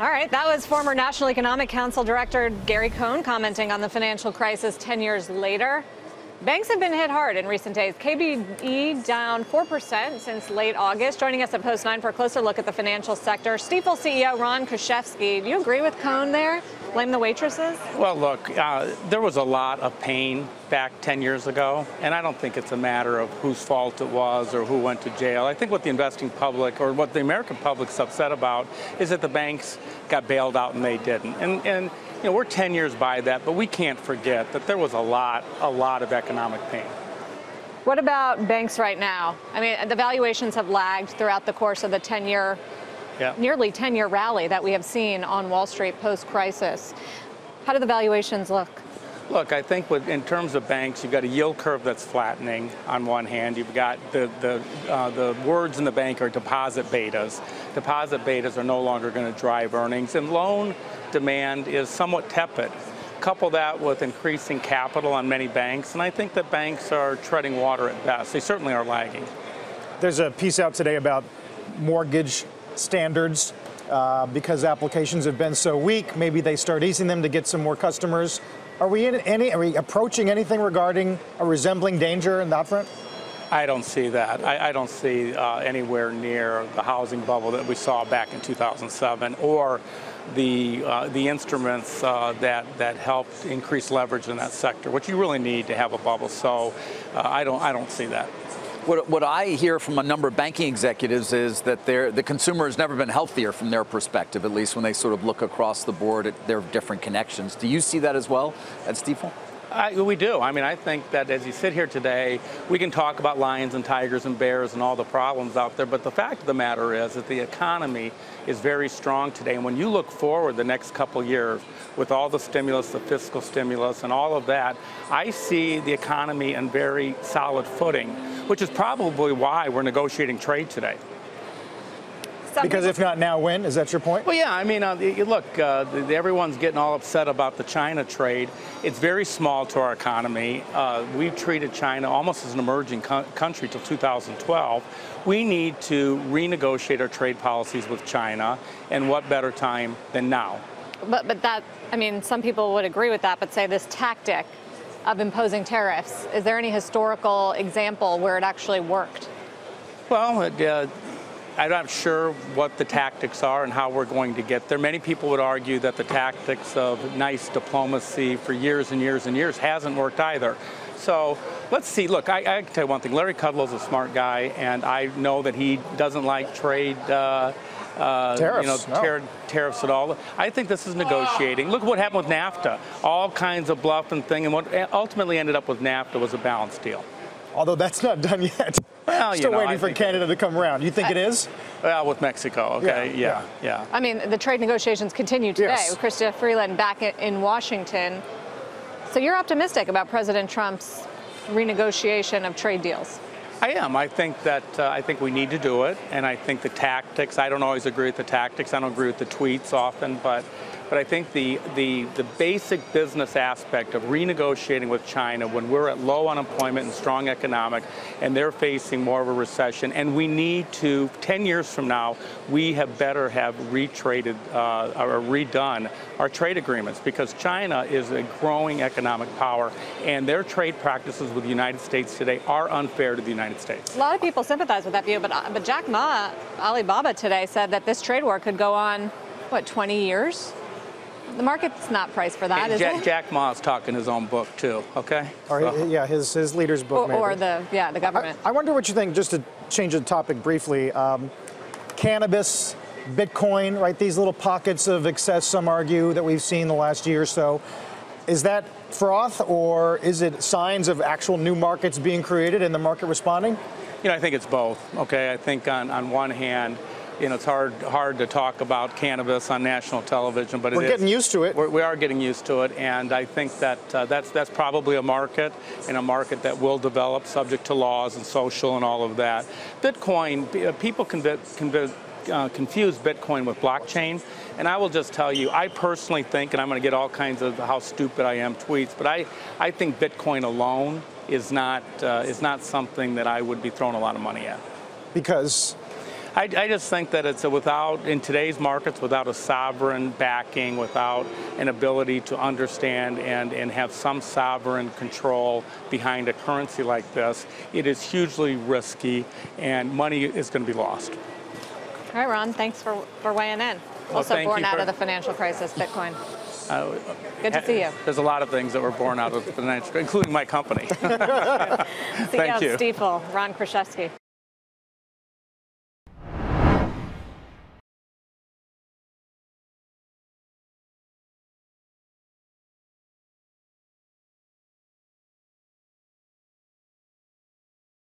All right, that was former National Economic Council Director Gary Cohn commenting on the financial crisis 10 years later. Banks have been hit hard in recent days. KBE down 4% since late August. Joining us at Post 9 for a closer look at the financial sector, Stifel CEO Kruszewski. Do you agree with Cohn there? Blame the waitresses? Well, look, there was a lot of pain back 10 years ago, and I don't think it's a matter of whose fault it was or who went to jail. I think what the investing public, or what the American public's upset about, is that the banks got bailed out and they didn't. And you know, we're 10 years by that, but we can't forget that there was a lot of economic pain. What about banks right now? I mean, the valuations have lagged throughout the course of the 10-year, nearly 10-year rally that we have seen on Wall Street post-crisis. How do the valuations look? Look, I think in terms of banks, you've got a yield curve that's flattening on one hand. You've got the words in the bank are deposit betas. Deposit betas are no longer going to drive earnings, and loan demand is somewhat tepid. Couple that with increasing capital on many banks, and I think that banks are treading water at best. They certainly are lagging. There's a piece out today about mortgage standards because applications have been so weak. Maybe they start easing them to get some more customers. Are we approaching anything regarding a resembling danger in that front? I don't see that. I don't see anywhere near the housing bubble that we saw back in 2007, or the instruments that helped increase leverage in that sector, which you really need to have a bubble. So I don't see that. What I hear from a number of banking executives is that the consumer has never been healthier from their perspective, at least when they sort of look across the board at their different connections. Do you see that as well at Stifel? We do. I mean, I think that as you sit here today, we can talk about lions and tigers and bears and all the problems out there, but the fact of the matter is that the economy is very strong today. And when you look forward the next couple years with all the stimulus, the fiscal stimulus and all of that, I see the economy in very solid footing, which is probably why we're negotiating trade today. Because if not now, when? Is that your point? Well, yeah. I mean, look, everyone's getting all upset about the China trade. It's very small to our economy. We've treated China almost as an emerging country till 2012. We need to renegotiate our trade policies with China, and what better time than now? But that, I mean, some people would agree with that, but say this tactic of imposing tariffs, is there any historical example where it actually worked? Well, I'm not sure what the tactics are and how we're going to get there. Many people would argue that the tactics of nice diplomacy for years and years and years hasn't worked either. So let's see. Look, I can tell you one thing. Larry Kudlow's a smart guy, and I know that he doesn't like trade tariffs, tariffs at all. I think this is negotiating. Look what happened with NAFTA. All kinds of bluff and thing, and what ultimately ended up with NAFTA was a balanced deal. Although that's not done yet. Well, Still waiting for Canada to come around. You think it is? Well, with Mexico, okay, yeah. I mean, the trade negotiations continue today Yes. with Chrystia Freeland back in Washington. So you're optimistic about President Trump's renegotiation of trade deals? I am. I think we need to do it, and I think the tactics. I don't always agree with the tactics. I don't agree with the tweets often, but I think the basic business aspect of renegotiating with China when we're at low unemployment and strong economic, and they're facing more of a recession, and we need to, 10 years from now, we have better have retraded or redone our trade agreements, because China is a growing economic power, and their trade practices with the United States today are unfair to the United States. A lot of people sympathize with that view, but Jack Ma, Alibaba today said that this trade war could go on, what, 20 years? The market's not priced for that, is it? Jack Ma's talking his own book too. Okay. Or yeah, his leader's book. Or the government. I wonder what you think. Just to change the topic briefly, cannabis, Bitcoin, right? These little pockets of excess, some argue, that we've seen the last year or so. Is that froth, or is it signs of actual new markets being created and the market responding? You know, I think it's both. Okay. I think on one hand, you know, it's hard to talk about cannabis on national television, but we're getting used to it. We are getting used to it, and I think that that's probably a market, and a market that will develop subject to laws and social and all of that. Bitcoin, people confuse Bitcoin with blockchain, and I will just tell you, I personally think, and I'm going to get all kinds of how stupid I am tweets, but I think Bitcoin alone is not something that I would be throwing a lot of money at. Because? I just think that it's in today's markets, without a sovereign backing, without an ability to understand and have some sovereign control behind a currency like this, it is hugely risky and money is going to be lost. All right, Ron, thanks for weighing in. Well, also born out of the financial crisis, Bitcoin. Good to see you. There's a lot of things that were born out of the financial, including my company. CEO Thank you. Stifel, Ron Kruszewski.